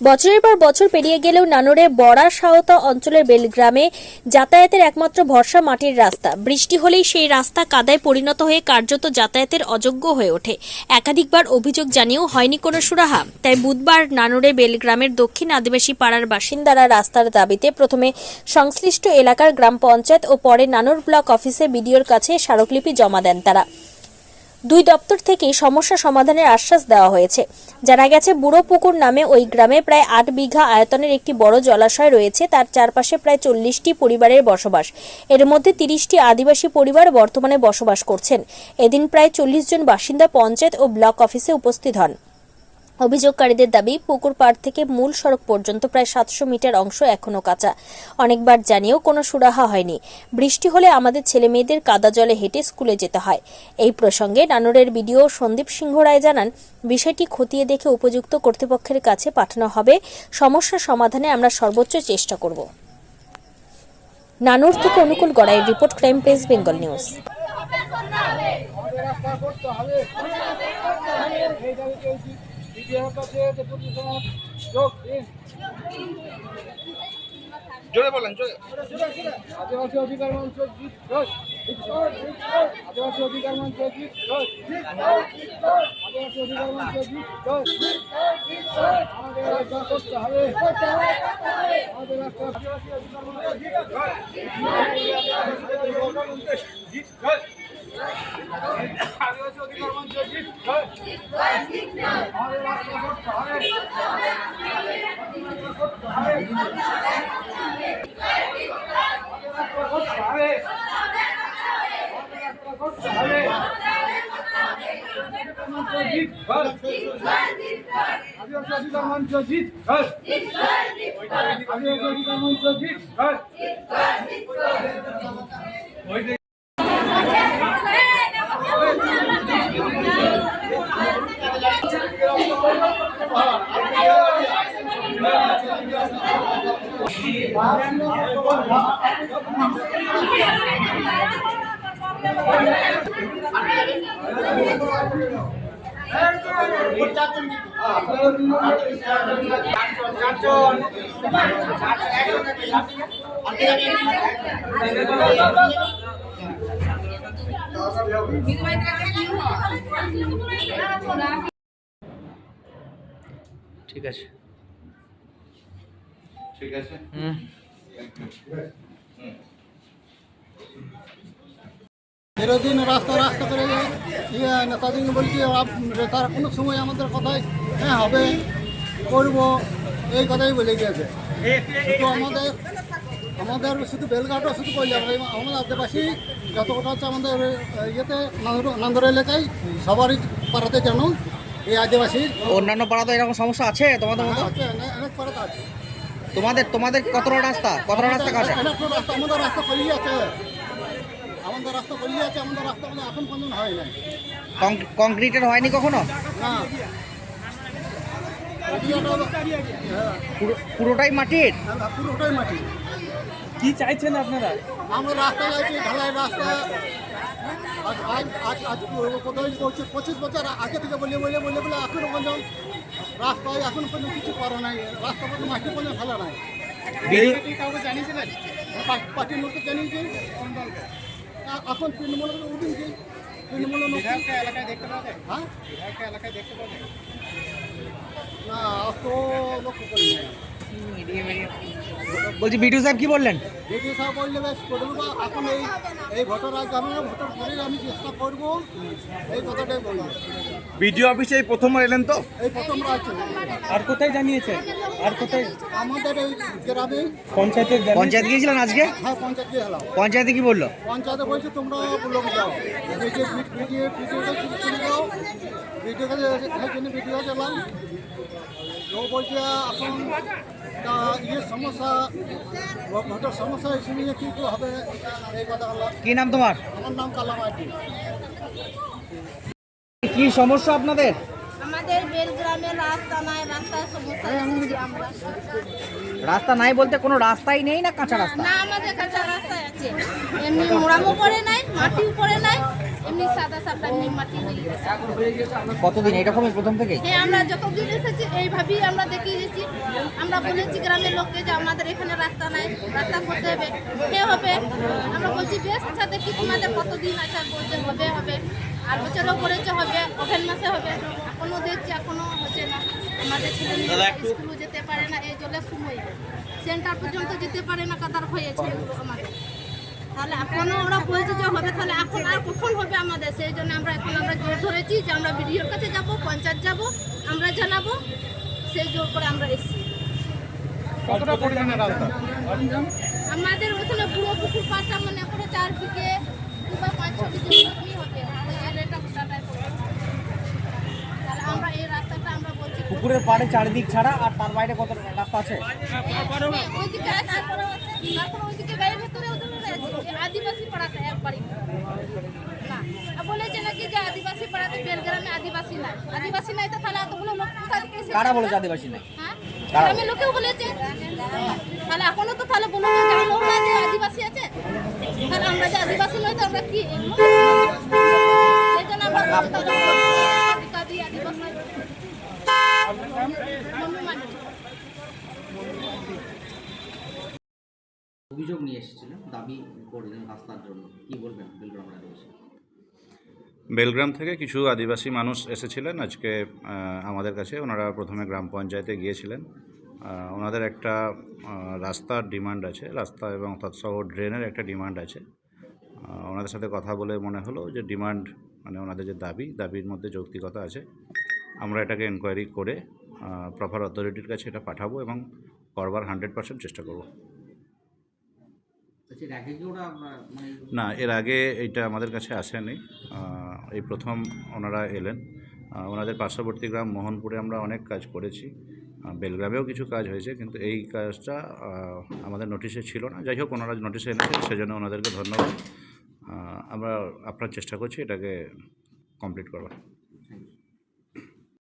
বছরের পর বছর পেরিয়ে গেলেও নানুরের বড়া সাঁওতা অঞ্চলের বেলগ্রামে যাতায়াতের একমাত্র ভরসা মাটির রাস্তা। বৃষ্টি হলেই সেই রাস্তা কাদায় পরিণত হয়ে কার্যত যাতায়াতের অযোগ্য হয়ে ওঠে। একাধিকবার অভিযোগ জানিয়েও হয়নি কোনো সুরাহা। তাই বুধবার নানুরে বেলগ্রামের দক্ষিণ আদিবাসী পাড়ার বাসিন্দারা রাস্তার দাবিতে প্রথমে সংশ্লিষ্ট এলাকার গ্রাম পঞ্চায়েত ও পরে নানুর ব্লক অফিসে বিডিওর কাছে স্মারকলিপি জমা দেন তারা। দুই দপ্তর থেকেই সমস্যা সমাধানের আশ্বাস দেওয়া হয়েছে। জানা গেছে, বুড়ো পুকুর নামে ওই গ্রামে প্রায় ৮ বিঘা আয়তনের একটি বড় জলাশয় রয়েছে। তার চারপাশে প্রায় ৪০টি পরিবারের বসবাস। এর মধ্যে ৩০টি আদিবাসী পরিবার বর্তমানে বসবাস করছেন। এদিন প্রায় ৪০ জন বাসিন্দা পঞ্চায়েত ও ব্লক অফিসে উপস্থিত হন। অভিযোগকারীদের দাবি, পুকুর পাড় থেকে মূল সড়ক পর্যন্ত প্রায় ৭০০ মিটার অংশ এখনো কাঁচা। অনেকবার জানিয়েও কোনো সুরাহা হয়নি। বৃষ্টি হলে আমাদের ছেলে মেয়েদের কাদা জলে হেঁটে স্কুলে যেতে হয়। এই প্রসঙ্গে নানুরের বিডিও সন্দীপ সিংহ রায় জানান, বিষয়টি খতিয়ে দেখে উপযুক্ত কর্তৃপক্ষের কাছে পাঠানো হবে। সমস্যা সমাধানে আমরা সর্বোচ্চ চেষ্টা করব। নানুর থেকে অনুকূল গড়াইয়ের report, crime press Bengal news. জোরে বলেন, জোরে। আদিবাসী অধিকার মঞ্চ আদিবাসী অধিকার মঞ্চ আদিবাসী অধিকার মঞ্চ আমাদের রাস্তা করতে হবে, আমাদের রাস্তা আদিবাসী অধিকার মঞ্চ আদিবাসী অধিকার মঞ্চ আমাদের রাস্তা করতে হবে, আদিবাসী অধিকার মঞ্চ জিত আদিবাসী অধিকার মঞ্চ জিত। ঠিক আছে, ঠিক আছে। এরদিন রাস্তা রাস্তা করে নেতাজিকে বলছি, তারা কোনো সময় আমাদের কথাই হ্যাঁ হবে করব এই কথাই বলে গিয়েছে। শুধু আমাদের শুধু বেলঘাটও শুধু বলে যাবে, আমাদের আদিবাসী যত কথা হচ্ছে আমাদের ইয়েতে নান্দর এলাকায় সবারই পাড়াতে কেন এই আদিবাসী। অন্যান্য পাড়াতে এরকম সমস্যা আছে তোমাদের মতো? আছে, অনেক পাড়াতে আছে। তোমাদের কতটা রাস্তা কাটে? রাস্তা আমাদের রাস্তা করিয়ে আছে, আমাদের রাস্তা করিয়ে আছে, আমাদের রাস্তা এখন পর্যন্ত হয় নাই। কংক্রিটের হয়নি কখনো? না, পুরোটাই মাটির? পুরোটাই মাটি। কি চাইছেন আপনারা? আমরা রাস্তা যাচ্ছি, ঢালাই রাস্তা। আজ কোথায় 25 বছর আগে থেকে বলে এখনো পর্যন্ত রাস্তায় এখন পর্যন্ত কিছু করা নাই। রাস্তা পর্যন্ত মাটি পর্যন্ত ফেলা নাই। কাউকে জানিয়েছিলেন? পার্টির লোককে জানিয়েছি, এখন তৃণমূলের উঠিয়েছি। তৃণমূলের এলাকায় দেখতে পাওয়া যায়? হ্যাঁ, এলাকায় দেখতে পাওয়া যায় না, অত লক্ষ্য করি না। বলছি বিডিও সাহেব কি বললেন? বিডিও সাহেব বললে বেশ করবো, এখন এই ভোটার আজ আমি ভোটার করেই আমি চেষ্টা করবো, এই কথাটাই বলবো। বিডিও অফিসে এই প্রথম এলেন তো? এই প্রথম আছে। আর কোথায় জানিয়েছে? আর কোথায়? আমাদের এই গ্রামে পঞ্চায়েত গিয়েছিলেন আজকে? হ্যাঁ, পঞ্চায়েত দিয়ে এলাম। পঞ্চায়েতে কি বললো? পঞ্চায়েতে বলছে তোমরা লোক যাও, ভিডিও যাও, ভিডিও কাছে ভিডিও এলাম। ও বলছে এখন তা সমস্যা ভোটের সমস্যা এসে নিয়ে কী হবে এই কথা হলো। কি নাম তোমার? আমার নাম কালামাটি। কি সমস্যা আপনাদের? আমাদের বেলগ্রামে রাস্তা নাই, রাস্তার সমস্যা আমরা। রাস্তা নাই বলতে কোনো রাস্তাই নেই না কাঁচা রাস্তা? না, আমাদের কাঁচা রাস্তায় আছে, এমনি মোড়ামো করে নাই, মাটি উপরে নাই, এমনি সাদা সাদা এমনি মাটি হয়ে গেছে। কতদিন এরকমই প্রথম থেকে? হ্যাঁ, আমরা যতদিন এসেছি এইভাবেই আমরা দেখিয়ে গেছি। আমরা বলেছি গ্রামের লোককে যে আমাদের এখানে রাস্তা নাই, রাস্তা করতে হবে, হে হবে। আমরা বলছি বেশ আচ্ছা দেখি তোমাদের কতদিন আছে, বলছে হবে হবে, আর বছরও বলেছে হবে, ওভেন মাসে হবে, এখনও দেখছি এখনও হচ্ছে না। আমাদের ছেলে স্কুলও যেতে পারে না এই জলের সময়, সেন্টার পর্যন্ত যেতে পারে না কাদার হয়ে ছেলেগুলো আমাদের। তাহলে এখনও ওরা বলছে যে হবে, তাহলে এখন আর কখন হবে আমাদের? সেই জন্য আমরা জোর ধরেছি যে আমরা বিডিওর কাছে যাব, পঞ্চায়েত যাব, আমরা জানাবো, সেই জোর করে আমরা এসেছি। কতটা পরিমাণে রাস্তা? আমাদের ওখানে পুরো পুকুর পাড়টা মনে করে 4 বিঘে বা 5-6 বিঘে মতনই হবে, ওই এলাকাটা গোটাটাই পড়েছে। তাহলে আমরা এই রাস্তাটা আমরা বলছি পুকুরের পাড়ে চারিদিক ছাড়া আর তার বাইরে কত রাস্তা আছে? ওইদিকে আছে, তারপরে ওইদিকে গায়ের ভেতরে ওদের আছে যে আদিবাসী পাড়াটা একবারই না। আর বলেছে নাকি যে আদিবাসী পাড়াতে বেলগ্রামে আদিবাসী নাই, তো তাহলে এতগুলো লোক কোথা থেকে এসেছে? কারা বলেছে আদিবাসী নাই? হ্যাঁ, গ্রামের লোকেও বলেছে। তাহলে এখনো তো তাহলে বলুন তো জানো না যে আদিবাসী আছে? তাহলে আমরা যে আদিবাসী নই তো আমরা কি? সেই জন্য আমরা বলছি তাহলে আদিবাসী আদিবাসী মনুমানি। অভিযোগ নিয়ে এসেছিলেন, দাবি করলেন রাস্তার জন্য, কি বলবেন বেলগ্রামের আদিবাসী? বেলগ্রাম থেকে কিছু আদিবাসী মানুষ এসেছিলেন আজকে আমাদের কাছে। ওনারা প্রথমে গ্রাম পঞ্চায়েতে গিয়েছিলেন। ওনাদের একটা রাস্তার ডিমান্ড আছে, রাস্তা এবং তৎসহ ড্রেনের একটা ডিমান্ড আছে। ওনাদের সাথে কথা বলে মনে হলো যে ডিমান্ড মানে ওনাদের যে দাবির মধ্যে যৌক্তিকতা আছে। আমরা এটাকে এনকোয়ারি করে প্রপার অথরিটির কাছে এটা পাঠাবো এবং করবার 100% চেষ্টা করব। না, এর আগে এইটা আমাদের কাছে আসেনি, এই প্রথম ওনারা এলেন। ওনাদের পার্শ্ববর্তী গ্রাম মোহনপুরে আমরা অনেক কাজ করেছি, বেলগ্রামেও কিছু কাজ হয়েছে, কিন্তু এই কাজটা আমাদের নোটিশে ছিল না। যাই হোক, ওনারা নোটিশে এনেছেন, সেজন্য ওনাদেরকে ধন্যবাদ। আমরা আপনার চেষ্টা করছি এটাকে কমপ্লিট করবার।